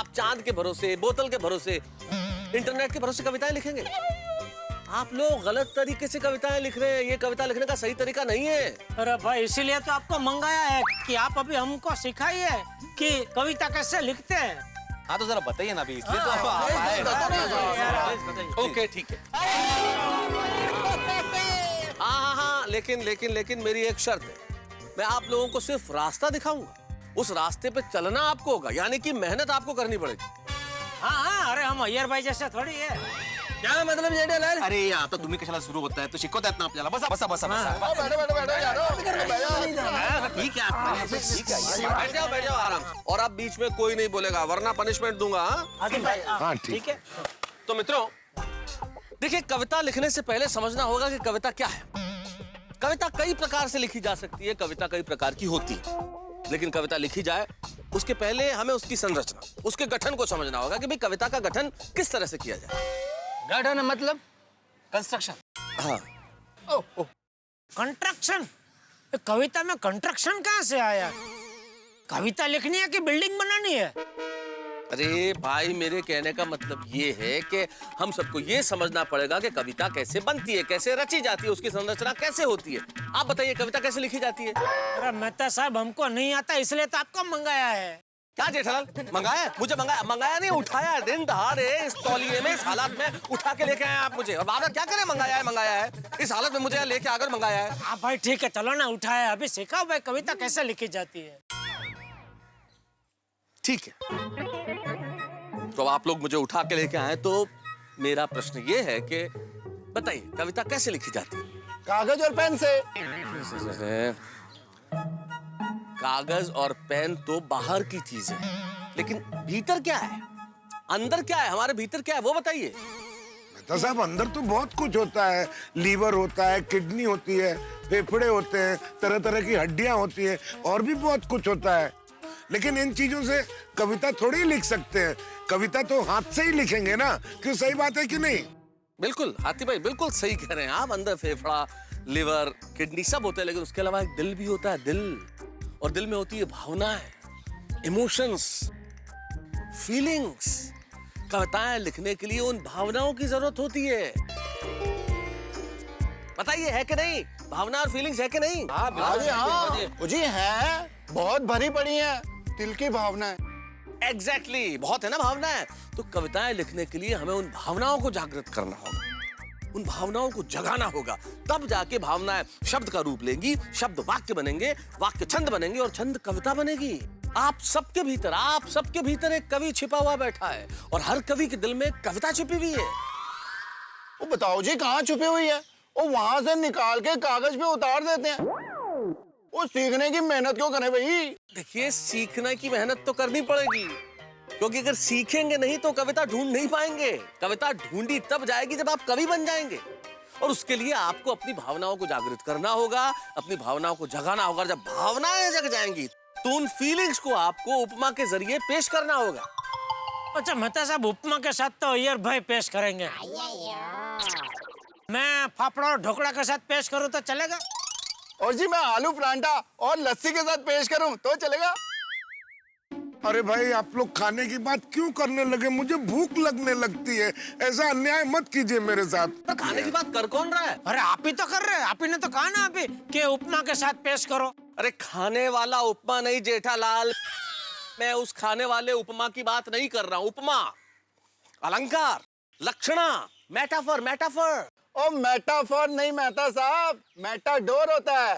आप चांद के भरोसे, बोतल के भरोसे, इंटरनेट के भरोसे कविताएं लिखेंगे? आप लोग गलत तरीके से कविताएं लिख रहे हैं। ये कविता लिखने का सही तरीका नहीं है। अरे भाई इसीलिए तो आपको मंगाया है कि आप अभी हमको सिखाइए कि कविता कैसे लिखते हैं। हाँ तो जरा बताइए ना अभी, इसलिए तो आप आए। ओके ठीक है। हाँ, लेकिन मेरी एक शर्त है। मैं आप लोगों को सिर्फ रास्ता दिखाऊंगा, उस रास्ते पे चलना आपको होगा, यानी कि मेहनत आपको करनी पड़ेगी। हाँ, अरे हम अय्यर भाई जैसे थोड़ी है। क्या मतलब जेठालाल? अरे यार तो तुम्ही कशाला सुरू होताय, तो शिकवतायत ना आपल्याला। बसा बसा बसा बसा। ठीक है बैठ जाओ आराम से। और आप बीच में कोई नहीं बोलेगा, वरना पनिशमेंट दूंगा। हाँ ठीक है। तो मित्रों देखिए, कविता लिखने से पहले समझना होगा कि कविता क्या है। कविता कई प्रकार से लिखी जा सकती है, कविता कई प्रकार की होती है। लेकिन कविता लिखी जाए उसके पहले हमें उसकी संरचना, उसके गठन को समझना होगा कि भाई कविता का गठन किस तरह से किया जाए। गठन मतलब कंस्ट्रक्शन। हाँ, कंस्ट्रक्शन? कविता में कंस्ट्रक्शन कहाँ से आया? कविता लिखनी है कि बिल्डिंग बनानी है? अरे भाई, मेरे कहने का मतलब ये है कि हम सबको ये समझना पड़ेगा कि कविता कैसे बनती है, कैसे रची जाती है, उसकी संरचना कैसे होती है। आप बताइए कविता कैसे लिखी जाती है? अरे मेहता साहब हमको नहीं आता, इसलिए तो आपको मंगाया है। क्या जेठालाल मंगाया? मुझे मंगाया नहीं, उठाया दिन दहाड़े इस तौलिए में, इस हालत में उठा के लेके आए आप मुझे। और बाबा क्या करें, मंगाया है इस हालत में मुझे लेके आकर मंगाया है। हाँ भाई ठीक है, चलो ना, उठाया। अभी सिखाओ भाई कविता कैसे लिखी जाती है। ठीक है, तो आप लोग मुझे उठा के लेके आए, तो मेरा प्रश्न ये है कि बताइए कविता कैसे लिखी जाती है? कागज और पेन से। कागज और पेन तो बाहर की चीज है, लेकिन भीतर क्या है, अंदर क्या है, हमारे भीतर क्या है वो बताइए। तो साहब अंदर तो बहुत कुछ होता है। लीवर होता है, किडनी होती है, फेफड़े होते हैं, तरह तरह की हड्डियां होती हैं, और भी बहुत कुछ होता है। लेकिन इन चीजों से कविता थोड़ी लिख सकते हैं। कविता तो हाथ से ही लिखेंगे ना। क्यों, सही बात है कि नहीं? बिल्कुल हाथी भाई, बिल्कुल सही कह रहे हैं आप। अंदर फेफड़ा, लिवर, किडनी सब होते हैं, लेकिन उसके अलावा एक दिल भी होता है। दिल, और दिल में होती है भावनाएं, इमोशंस, फीलिंग्स। कविताएं लिखने के लिए उन भावनाओं की जरूरत होती है। बताइए है कि नहीं? भावना और फीलिंग्स है कि नहीं? जी है, बहुत भरी पड़ी है दिल की भावनाएं। एग्जैक्टली, बहुत है ना भावनाएं। तो कविताएं लिखने के लिए हमें उन भावनाओं को जागृत करना होगा, उन भावनाओं को जगाना होगा। तब जाके भावनाएं शब्द का रूप लेंगी, शब्द वाक्य बनेंगे, वाक्य छंद बनेंगे, और छंद कविता बनेगी। आप सबके भीतर एक कवि छिपा हुआ बैठा है, और हर कवि के दिल में एक कविता छुपी हुई है। वो बताओ जी कहाँ छुपी हुई है? वो वहां से निकाल के कागज पे उतार देते हैं। वो सीखने की मेहनत क्यों करें भाई? देखिए, सीखने की मेहनत तो करनी पड़ेगी, क्योंकि अगर सीखेंगे नहीं तो कविता ढूंढ नहीं पाएंगे। कविता ढूंढी तब जाएगी जब आप कवि बन जाएंगे, और उसके लिए आपको अपनी भावनाओं को जागृत करना होगा, अपनी भावनाओं को जगाना होगा। जब भावनाएं जग जाएंगी तो उन फीलिंग्स को आपको उपमा के जरिए पेश करना होगा। अच्छा मेहता साहब, उपमा के साथ तो अय्यर भाई पेश करेंगे। मैं फाफड़ा और ढोकला के साथ पेश करूं तो चलेगा? और जी मैं आलू परांठा और लस्सी के साथ पेश करूं तो चलेगा? अरे भाई, आप लोग खाने की बात क्यों करने लगे? मुझे भूख लगने लगती है। ऐसा अन्याय मत कीजिए मेरे साथ। तो खाने की बात कर कौन रहा है? अरे आप ही तो कर रहे हैं। आप ही ने तो कहा ना अभी कि उपमा के साथ पेश करो। अरे खाने वाला उपमा नहीं जेठालाल, मैं उस खाने वाले उपमा की बात नहीं कर रहा हूं। उपमा अलंकार, लक्षणा, मेटाफर। ओ मेटाफर नहीं मेहता साहब, मेटाडोर होता है।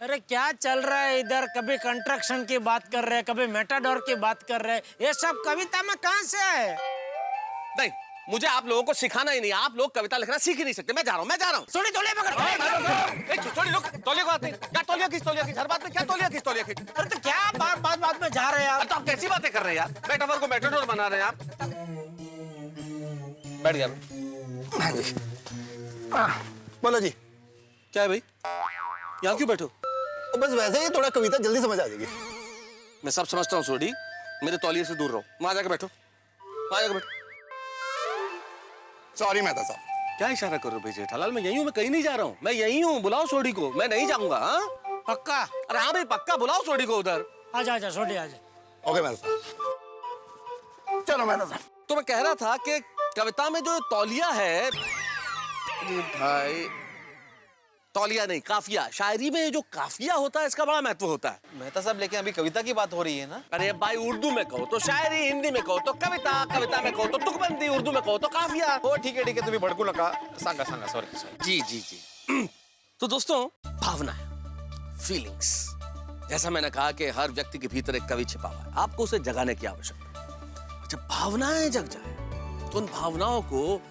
अरे क्या चल रहा है इधर? कभी कंस्ट्रक्शन की बात कर रहे हैं, कभी मेटाडोर की बात कर रहे हैं। ये सब कविता में कहां से है? नहीं, मुझे आप लोगों को सिखाना ही नहीं। आप लोग कविता लिखना सीख ही नहीं सकते। मैं जा रहा हूँ। सोनी तौलिया पकड़। छोड़ी लोग, तौलिया को आते हैं। क्या तौलिया खींच? हर बात में क्या तौलिया खींच? अरे तो क्या बात में जा रहे हैं आप? तो आप कैसी बातें कर रहे हैं यार? मेटाफर को मेटाडोर बना रहे हैं आप। बैठ गया। बोलो जी। क्या है भाई, यहाँ क्यों बैठो? बस वैसे ही थोड़ा कविता जल्दी समझ आ जाएगी। मैं सब समझता हूँ सोडी, मेरे तौलिए से दूर रहो। वहां जाकर बैठो, सॉरी मेहता साहब। क्या इशारा कर रहे हो भाई जेठालाल? मैं यही हूँ, मैं कहीं नहीं जा रहा हूँ। मैं यही हूँ, बुलाओ सोडी को। मैं नहीं जाऊंगा। हाँ पक्का? अरे हाँ भाई पक्का, बुलाओ सोडी को उधर। आजा सोडी आजा। ओके मेहता साहब, चलो मेहता साहब। तो मैं कह रहा था कि कविता में जो तौलिया है, अरे भाई तौलिया नहीं, काफिया। शायरी में जो काफिया होता है इसका बड़ा महत्व होता है। मेहता साहब लेकिन अभी कविता की बात हो रही है ना। अरे भाई उर्दू में कहो तो शायरी, हिंदी में कहो तो कविता, कविता में कहो तो तुकबंदी, उर्दू में कहो तो काफिया। हो ठीक है तुम्ही भड़कू नका, सांगा सांगा, सॉरी सॉरी। जी जी जी। तो दोस्तों, भावना है, फीलिंग्स, जैसा मैंने कहा कि हर व्यक्ति के भीतर एक कवि छिपा हुआ है, आपको उसे जगाने की आवश्यकता है। जब भावनाएं जग जाए तो उन भावनाओं को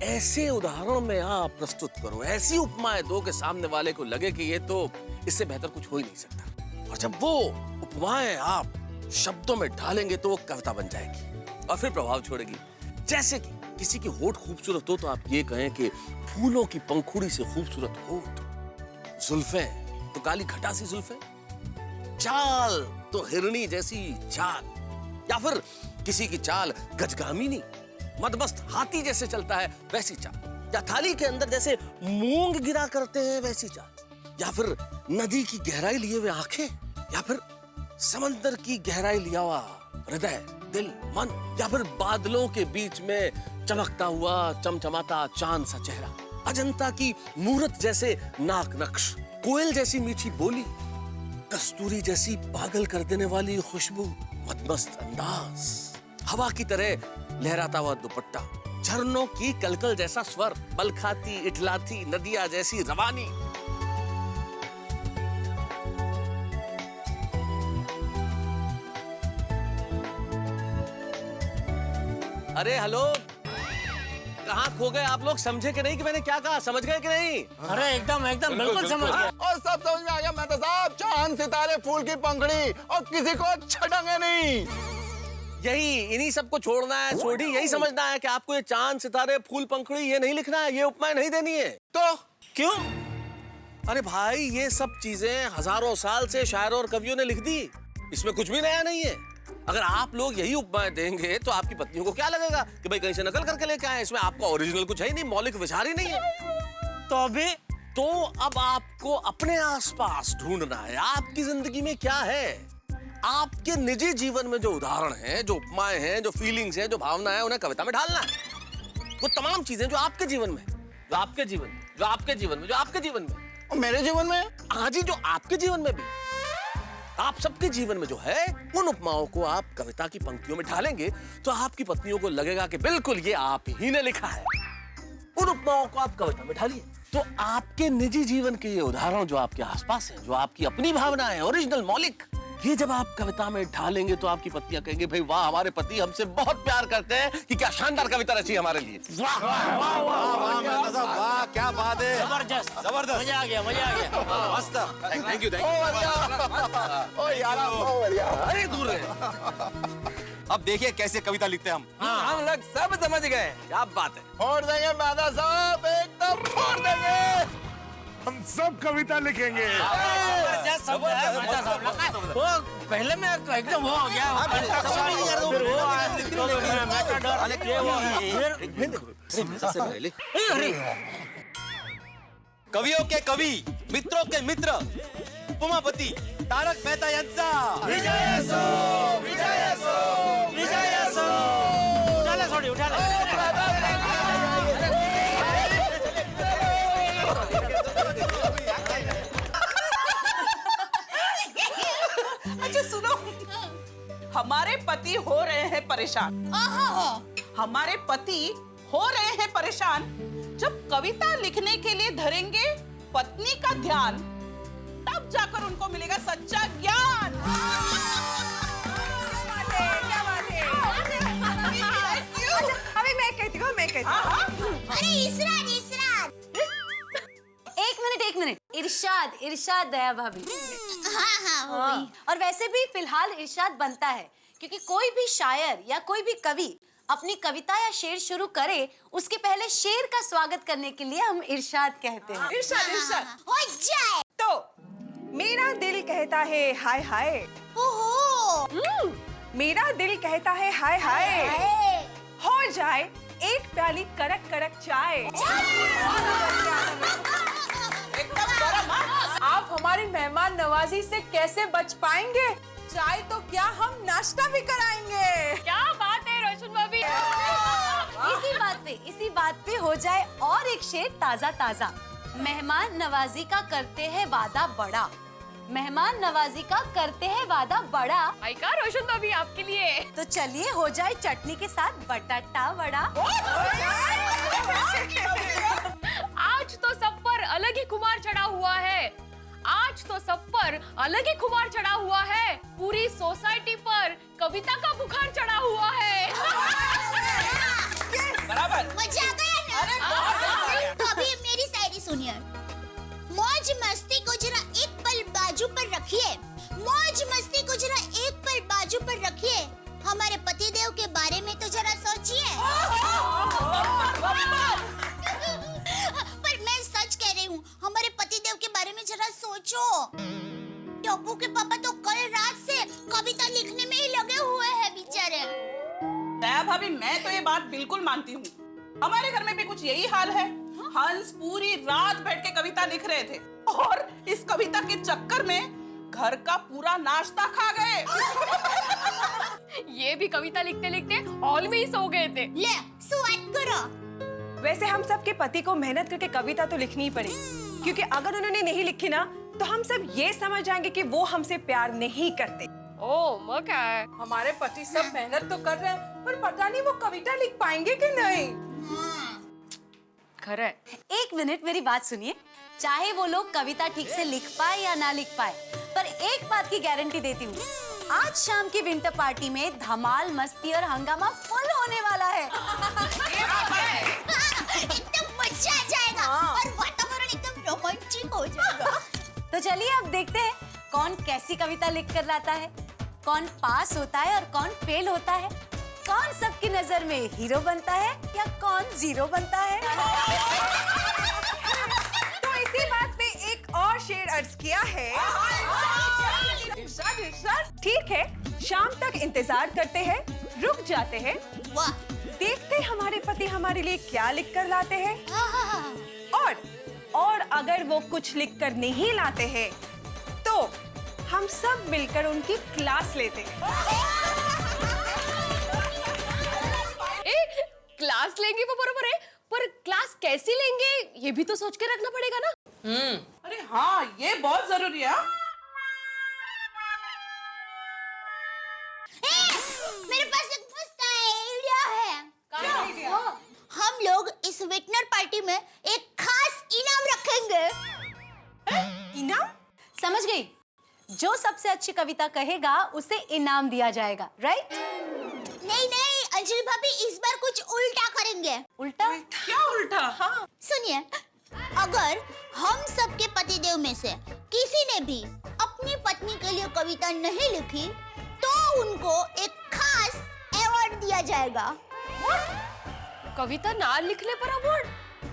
ऐसे उदाहरण में आप प्रस्तुत करो, ऐसी उपमाएं दो कि सामने वाले को लगे कि ये तो इससे बेहतर कुछ हो ही नहीं सकता। और जब वो उपमाएं आप शब्दों में ढालेंगे तो वो कविता बन जाएगी और फिर प्रभाव छोड़ेगी। जैसे कि किसी की होठ खूबसूरत हो तो आप ये कहें कि फूलों की पंखुड़ी से खूबसूरत होठ, जुल्फें तो काली खटासी जुल्फें, चाल तो हिरणी जैसी चाल, या फिर किसी की चाल गजगामिनी, मदमस्त हाथी जैसे चलता है वैसी चाल, या थाली के अंदर जैसे मूंग गिरा करते हैं वैसी चाल, या फिर नदी की गहराई लिए हुए आंखें, या फिर समंदर की गहराई लिया हुआ हृदय, दिल, मन, या फिर बादलों के बीच में चमकता हुआ चमचमाता चांद सा चेहरा, अजंता की मूरत जैसे नाक नक्श, कोयल जैसी मीठी बोली, कस्तूरी जैसी पागल कर देने वाली खुशबू, मदमस्त अंदाज, हवा की तरह लहराता हुआ दुपट्टा, झरनों की कलकल जैसा स्वर, बलखाती इठलाती नदियां जैसी रवानी। अरे हेलो, कहाँ खो गए आप लोग? समझे कि नहीं कि मैंने क्या कहा? समझ गए कि नहीं? अरे एकदम एकदम बिल्कुल समझ गए। और सब समझ में आ गया मेहता साहब, चांद सितारे फूल की पंखड़ी और किसी को छड़ेंगे नहीं। यही, इन्हीं सबको छोड़ना है सोढ़ी, यही समझना है कि आपको ये चांद सितारे फूल पंखड़ी ये नहीं लिखना है, ये उपमाएं नहीं देनी है। तो क्यों? अरे भाई ये सब चीजें हजारों साल से शायरों और कवियों ने लिख दी, इसमें कुछ भी नया नहीं है। अगर आप लोग यही उपमाएं देंगे तो आपकी पत्नियों को क्या लगेगा कि भाई कहीं से नकल करके लेके आए, इसमें आपका ओरिजिनल कुछ है ही नहीं, मौलिक विचार ही नहीं है। तो अभी तो अब आपको अपने आसपास ढूंढना है, आपकी जिंदगी में क्या है, आपके निजी जीवन में जो उदाहरण हैं, जो उपमाएं हैं, जो फीलिंग्स हैं, जो भावना है, उन्हें कविता में ढालना है। वो तमाम चीजें जो आपके जीवन में, जो आपके जीवन में, जो आपके जीवन में, जो आपके जीवन में, और मेरे जीवन में, हाँ जी, जो आपके जीवन में भी, आप सबके जीवन में जो है, उन उपमाओं को आप कविता की पंक्तियों में ढालेंगे तो आपकी पत्नियों को लगेगा कि बिल्कुल ये आप ही ने लिखा है। उन उपमाओं को आप कविता में ढालिए तो आपके निजी जीवन के ये उदाहरण जो आपके आसपास हैं, जो आपकी अपनी भावना है, ओरिजिनल, मौलिक, ये जब आप कविता में ढालेंगे तो आपकी पत्नियां कहेंगे भाई वाह, हमारे पति हमसे बहुत प्यार करते हैं, कि क्या शानदार कविता रची हमारे लिए। वाह मेहता साहब, वाह क्या बात है, जबरदस्त जबरदस्त, मजा आ गया, मजा आ गया। मस्त, थैंक यू ओ यार बहुत बढ़िया। अरे दूर रहे। अब देखिए कैसे कविता लिखते हैं हम। हम लोग सब समझ गए, क्या बात है। फोड़ देंगे मेहता साहब, एकदम फोड़ देंगे। हम सब कविता लिखेंगे। जबरदस्त शब्द है, मजा सब लगा। वो पहले में एकदम वो हो गया, फिर वो आया, मैटाडोर, ये वो, सबसे पहले अरे कवियों के कवि, मित्रों के मित्र, उपमापति तारक मेहता यांचा विजयसो, विजयसो, विजयसो। उठा ले थोड़ी, उठा ले। अच्छा सुनो, हमारे पति हो रहे हैं परेशान। हमारे पति हो रहे हैं परेशान। जब कविता लिखने के लिए धरेंगे पत्नी का ध्यान, तब जाकर उनको मिलेगा सच्चा ज्ञान। अभी मैं कहती हूँ। अरे इशरात, एक मिनट, इरशाद दया भाभी। हाँ। और वैसे भी फिलहाल इरशाद बनता है, क्योंकि कोई भी शायर या कोई भी कवि अपनी कविता या शेर शुरू करे, उसके पहले शेर का स्वागत करने के लिए हम इरशाद कहते हैं। इरशाद हो जाए तो मेरा दिल कहता है हाय हाय, मेरा दिल कहता है हाय हाय, हो जाए एक प्याली कड़क कड़क चाय। एकदम गरम। आप हमारी मेहमान नवाजी से कैसे बच पाएंगे? चाय तो क्या हम नाश्ता भी कराएंगे। क्या बात है रोशन भाभी। इसी बात पे हो जाए और एक शेर ताजा ताजा। मेहमान नवाजी का करते हैं वादा बड़ा, मेहमान नवाजी का करते हैं वादा बड़ा। आई का रोशन भाभी आपके लिए। तो चलिए हो जाए चटनी के साथ बटाटा वड़ा। आज तो सब पर अलग ही खुमार चढ़ा हुआ है, आज तो सब पर अलग ही खुमार चढ़ा हुआ है, पूरी सोसाइटी पर कविता का बुखार चढ़ा हुआ है। बराबर। मजा आ गया ना? तो अभी मेरी शायरी सुनिए। मौज मस्ती को जरा एक पल बाजू पर रखिए, मौज मस्ती को जरा एक पल बाजू पर रखिए, हमारे पतिदेव के बारे में तो जरा सोचिए। पर मैं सच कह रही हूँ, हमारे पतिदेव के बारे में जरा सोचो। टप्पू के पापा तो कल रात से कविता लिखने में ही लगे हुए हैं बेचारे। दया भाभी, मैं तो ये बात बिल्कुल मानती हूँ। हमारे घर में भी कुछ यही हाल है। हंस पूरी रात बैठ के कविता लिख रहे थे और इस कविता के चक्कर में घर का पूरा नाश्ता खा गए। ये भी कविता लिखते लिखते हॉल में ही सो गए थे। ले सुवात करो। वैसे हम सब के पति को मेहनत करके कविता तो लिखनी ही पड़ेगी, क्योंकि अगर उन्होंने नहीं लिखी ना तो हम सब ये समझ जाएंगे कि वो हमसे प्यार नहीं करते। ओ क्या है? हमारे पति सब मेहनत तो कर रहे हैं, पर पता नहीं वो कविता लिख पाएंगे कि नहीं। खरा है। एक मिनट मेरी बात सुनिए। चाहे वो लोग कविता ठीक से लिख पाए या ना लिख पाए, पर एक बात की गारंटी देती हूँ, आज शाम की विंटर पार्टी में धमाल मस्ती और हंगामा फुल होने वाला है। एकदम मजा आ जाएगा और वातावरण एकदम रोमांचक हो जाएगा। तो चलिए अब देखते हैं कौन कैसी कविता लिख कर लाता है, कौन पास होता है और कौन फेल होता है, कौन सबकी नजर में हीरो बनता है या कौन जीरो बनता है। तो इसी बात पे एक और शेर अर्ज किया है। इरशाद, इरशाद। ठीक है, शाम तक इंतजार करते हैं, रुक जाते हैं, वाह, देखते हमारे पति हमारे लिए क्या लिख कर लाते हैं। और अगर वो कुछ लिख कर नहीं लाते हैं तो हम सब मिलकर उनकी क्लास लेते हैं। क्लास लेंगे वो बरोबर है, पर क्लास कैसी लेंगे ये भी तो सोच के रखना पड़ेगा ना। अरे हाँ, ये बहुत जरूरी है। मेरे पास एक मस्त आइडिया है। हम लोग इस विंटर पार्टी में एक खास इनाम रखेंगे। इनाम? समझ गई, जो सबसे अच्छी कविता कहेगा उसे इनाम दिया जाएगा, राइट? नहीं नहीं अंजलि भाभी, इस बार कुछ उल्टा करेंगे। उल्टा? क्या उल्टा? हाँ, सुनिए, अगर हम सबके पतिदेव में से किसी ने भी अपनी पत्नी के लिए कविता नहीं लिखी तो उनको एक खास अवार्ड दिया जाएगा। कविता ना लिखले पर अवॉर्ड?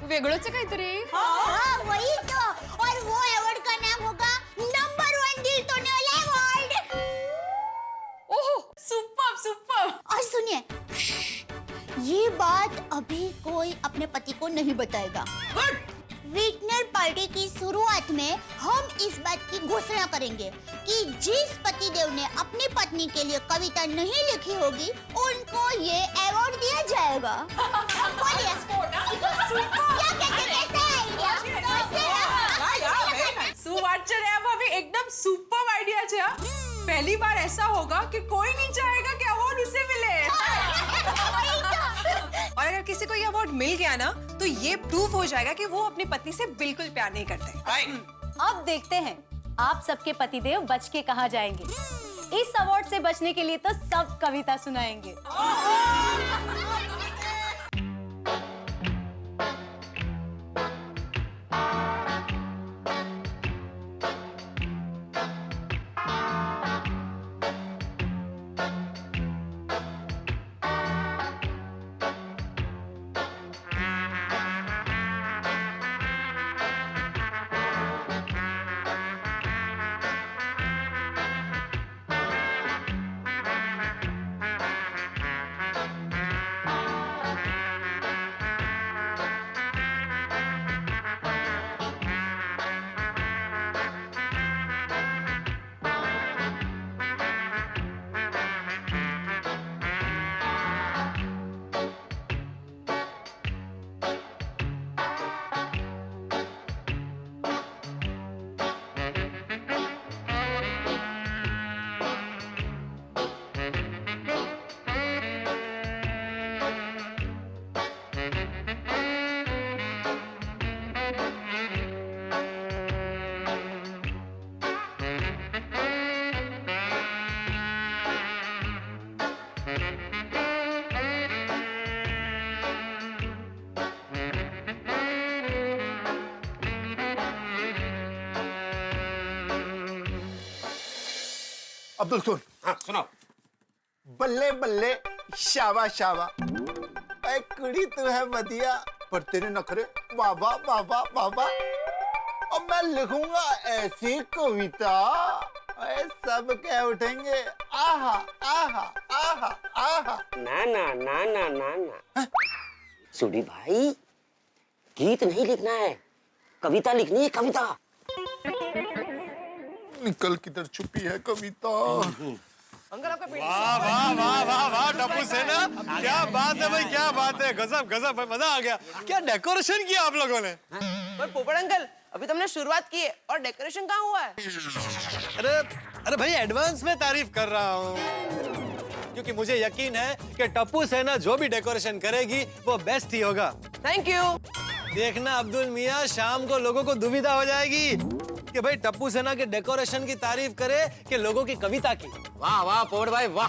वेगळंच आहे काहीतरी। हाँ, वही तो। और वो अवार्ड का नाम होगा नंबर 1 दिल तोड़ने वाला अवार्ड। ओहो, सुपर सुपर। और सुनिए, ये बात अभी कोई अपने पति को नहीं बताएगा। विंटर पार्टी की शुरुआत में हम इस बात की घोषणा करेंगे कि जिस पतिदेव ने अपनी पत्नी के लिए कविता नहीं लिखी होगी उनको ये अवार्ड दिया जाएगा। बोलिए, क्या कहते हैं? कैसा आइडिया? सुवाच्य है भाभी, एकदम सुपर आइडिया है। पहली बार ऐसा होगा कि कोई नहीं चाहेगा कि अवार्ड उसे मिले। और अगर किसी को ये अवार्ड मिल गया ना तो ये प्रूफ हो जाएगा कि वो अपनी पत्नी से बिल्कुल प्यार नहीं करते। अब देखते हैं आप सबके पतिदेव बच के कहाँ जाएंगे। इस अवार्ड से बचने के लिए तो सब कविता सुनाएंगे। अब्दुल सुन। हाँ सुनाओ। बल्ले बल्ले शाबा शाबा, ऐ कुड़ी तू है बढ़िया, पर तेरे नखरे बाबा बाबा बाबा। और मैं लिखूंगा ऐसी कविता, ऐ सब कह उठेंगे आहा आहा आहा आहा। ना ना ना ना ना ना सुडी भाई, गीत नहीं लिखना है, कविता लिखनी है, कविता। निकल किधर छुपी है कविता। वाह वाह वाह वाह वाह टप्पू सेना, क्या बात है भाई, क्या बात है, गजब गजब भाई, मजा आ गया। क्या डेकोरेशन किया आप लोगों ने? पर पोपट अंकल, अभी तुमने शुरुआत की है और डेकोरेशन कहाँ हुआ है? अरे अरे भाई एडवांस में तारीफ कर रहा हूँ, क्योंकि मुझे यकीन है कि टप्पू सेना जो भी डेकोरेशन करेगी वो बेस्ट ही होगा। Thank you. देखना अब्दुल मियाँ, शाम को लोगों को दुविधा हो जाएगी कि भाई टप्पू सेना के डेकोरेशन की तारीफ करे कि लोगों की कविता की। वाह वाह पोपट भाई वाह।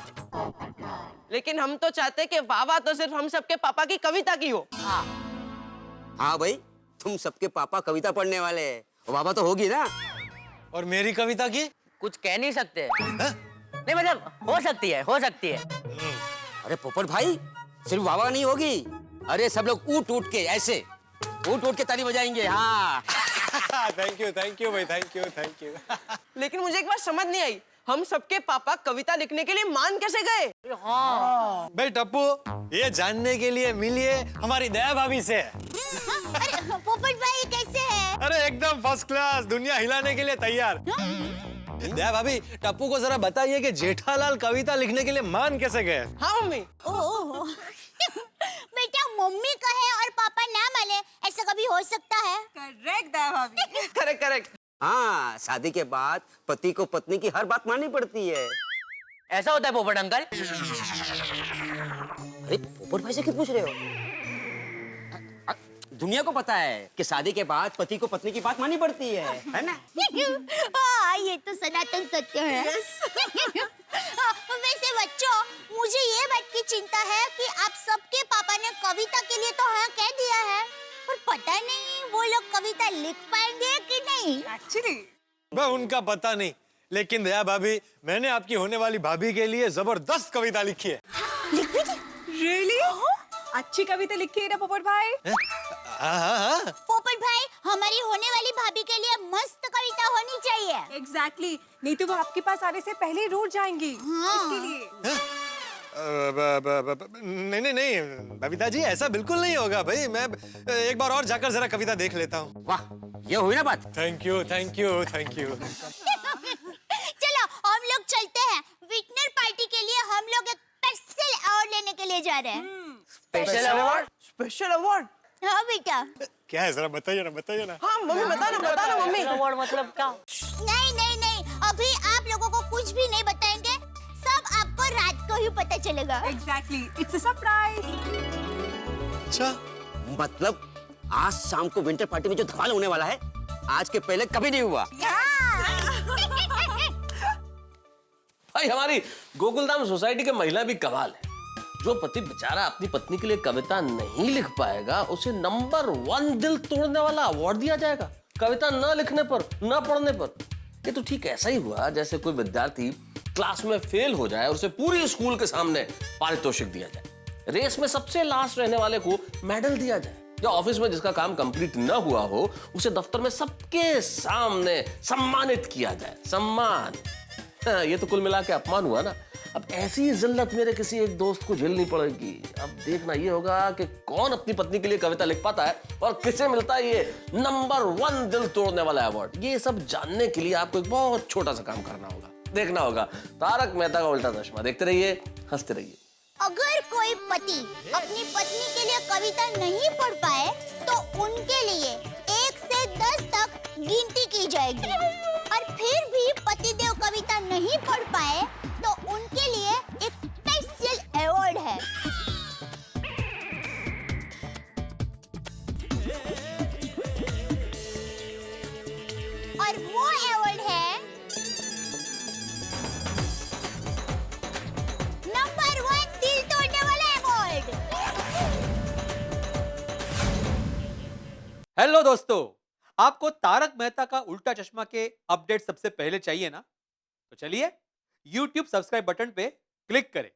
लेकिन हम तो चाहते कि वाह वाह तो सिर्फ हम सबके पापा की कविता की हो। हाँ भाई, तुम सबके पापा कविता पढ़ने वाले हैं, वाह तो होगी ना। और मेरी कविता की कुछ कह नहीं सकते। नहीं मतलब हो सकती है, हो सकती है। अरे पोपट भाई, सिर्फ वाह नहीं होगी, अरे सब लोग ऊट ऊट के ऐसे ऊट ऊट के ताली बजाएंगे। हाँ थैंक यू भाई, थैंक यू। लेकिन मुझे एक बात समझ नहीं आई, हम सबके पापा कविता लिखने के लिए मान कैसे गए? हाँ भाई टप्पू, ये जानने के लिए मिलिए हमारी दया भाभी से। अरे पोपट भाई कैसे है? अरे एकदम फर्स्ट क्लास, दुनिया हिलाने के लिए तैयार। दया भाभी, टप्पू को जरा बताइए कि जेठालाल कविता लिखने के लिए मान कैसे गए? हाँ मम्मी। ओह बेटा, मम्मी कहे और पापा ना माने, ऐसा कभी हो सकता है? करेक्ट दया भाभी। Correct correct. हाँ, शादी के बाद पति को पत्नी की हर बात माननी पड़ती है। ऐसा होता है पोपट अंकल? अरे पोपट भाई से क्यों पूछ रहे हो? दुनिया को पता है कि शादी के बाद पति को पत्नी की बात माननी पड़ती है ना? हाँ, ये तो सनातन सत्य है। वैसे बच्चों, मुझे ये बात की चिंता है कि आप सबके पापा ने कविता के लिए तो हाँ कह दिया है, पर पता नहीं वो लोग कविता लिख पाएंगे कि नहीं। एक्चुअली भाई उनका पता नहीं, लेकिन दया भाभी, मैंने आपकी होने वाली भाभी के लिए जबरदस्त कविता लिखी है। रियली? अच्छी कविता लिखी है ना पोपट भाई? हाँ। पोपट भाई, हमारी होने वाली भाभी के लिए मस्त कविता होनी चाहिए। एग्जैक्टली, नहीं तो वो आपके पास आने से पहले रूठ जाएंगी। हाँ। इसके लिए नहीं बबीता जी, ऐसा बिल्कुल नहीं होगा भाई। मैं एक बार और जाकर जरा कविता देख लेता हूँ। वाह, ये हुई ना बात। Thank you. चलो हम लोग चलते हैं, विटनर पार्टी के लिए हम लोग एक स्पेशल अवार्ड लेने के लिए जा रहे हैं। Special award? Special award? हाँ बेटा। क्या है, जरा बताइए ना। हाँ मम्मी, बता ना मम्मी। अवार्ड मतलब क्या? नहीं, अभी आप लोगों को कुछ भी नहीं बताएंगे, सब आपको रात को ही पता चलेगा। Exactly, it's a surprise. अच्छा, मतलब आज शाम को विंटर पार्टी में जो धमाल होने वाला है, आज के पहले कभी नहीं हुआ। भाई हमारी गोकुलधाम सोसाइटी के महिला भी कमाल है। जो पति बेचारा अपनी पत्नी के लिए कविता नहीं लिख पाएगा, उसे नंबर 1 दिल तोड़ने वाला अवार्ड दिया जाएगा, कविता न लिखने पर, न पढ़ने पर। ये तो ठीक ऐसा ही हुआ जैसे कोई विद्यार्थी क्लास में फेल हो जाए और उसे पूरी स्कूल के सामने पारितोषिक दिया जाए, रेस में सबसे लास्ट रहने वाले को मेडल दिया जाए, या ऑफिस में जिसका काम कंप्लीट न हुआ हो उसे दफ्तर में सबके सामने सम्मानित किया जाए। सम्मान, ये तो कुल मिला के अपमान हुआ ना। अब ऐसी जिल्लत मेरे किसी एक दोस्त को झेलनी पड़ेगी। अब देखना ये होगा कि कौन अपनी पत्नी के लिए कविता लिख पाता है और किसे मिलता है ये नंबर 1 दिल तोड़ने वाला अवार्ड। ये सब जानने के लिए आपको एक बहुत छोटा सा काम करना होगा, देखना होगा तारक मेहता का उल्टा चश्मा। देखते रहिए, हंसते रहिए। अगर कोई पति अपनी पत्नी के लिए कविता नहीं पढ़ पाए तो उनके लिए 1 से 10 तक गिनती की जाएगी, और फिर भी पतिदेव कविता नहीं पढ़ पाए तो उनके लिए एक स्पेशल अवार्ड है। और वो अवार्ड है नंबर 1 दिल तोड़ने वाला अवार्ड। हेलो दोस्तों, आपको तारक मेहता का उल्टा चश्मा के अपडेट सबसे पहले चाहिए ना? तो चलिए YouTube सब्सक्राइब बटन पे क्लिक करें।